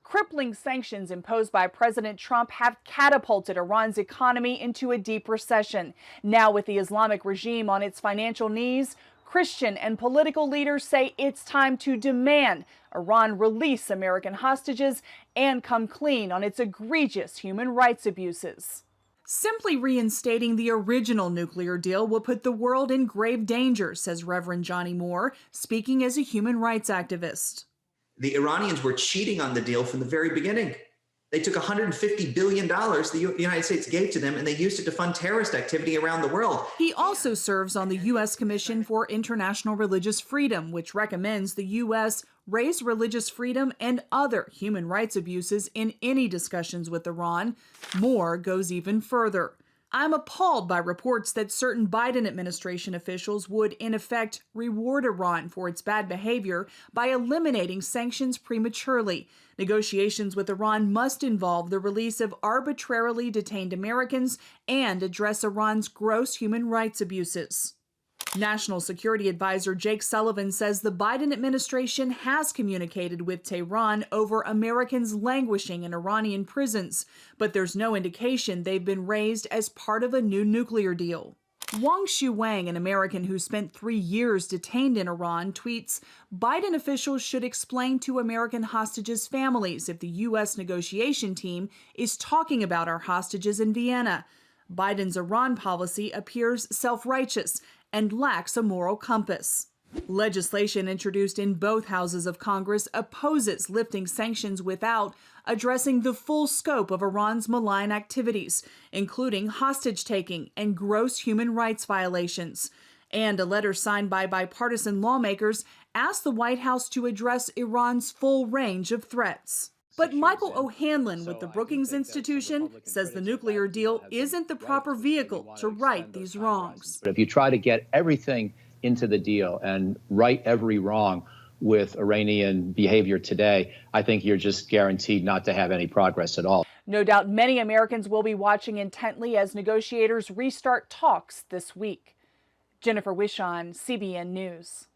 Crippling sanctions imposed by President Trump have catapulted Iran's economy into a deep recession. Now, with the Islamic regime on its financial knees, Christian and political leaders say it's time to demand Iran release American hostages and come clean on its egregious human rights abuses. Simply reinstating the original nuclear deal will put the world in grave danger, says Reverend Johnny Moore, speaking as a human rights activist. The Iranians were cheating on the deal from the very beginning. They took $150 billion the United States gave to them, and they used it to fund terrorist activity around the world. He also serves on the U.S. Commission for International Religious Freedom, which recommends the U.S. raise religious freedom and other human rights abuses in any discussions with Iran. Moore goes even further. I'm appalled by reports that certain Biden administration officials would, in effect, reward Iran for its bad behavior by eliminating sanctions prematurely. Negotiations with Iran must involve the release of arbitrarily detained Americans and address Iran's gross human rights abuses. National Security Advisor Jake Sullivan says the Biden administration has communicated with Tehran over Americans languishing in Iranian prisons, but there's no indication they've been raised as part of a new nuclear deal. Wang Shuwang, an American who spent 3 years detained in Iran, tweets, Biden officials should explain to American hostages' families if the U.S. negotiation team is talking about our hostages in Vienna. Biden's Iran policy appears self-righteous and lacks a moral compass. Legislation introduced in both houses of Congress opposes lifting sanctions without addressing the full scope of Iran's malign activities, including hostage-taking and gross human rights violations. And a letter signed by bipartisan lawmakers asked the White House to address Iran's full range of threats. But Michael O'Hanlon with the Brookings Institution says the nuclear deal isn't the proper vehicle to right these wrongs. But if you try to get everything into the deal and right every wrong with Iranian behavior today, I think you're just guaranteed not to have any progress at all. No doubt many Americans will be watching intently as negotiators restart talks this week. Jennifer Wishon, CBN News.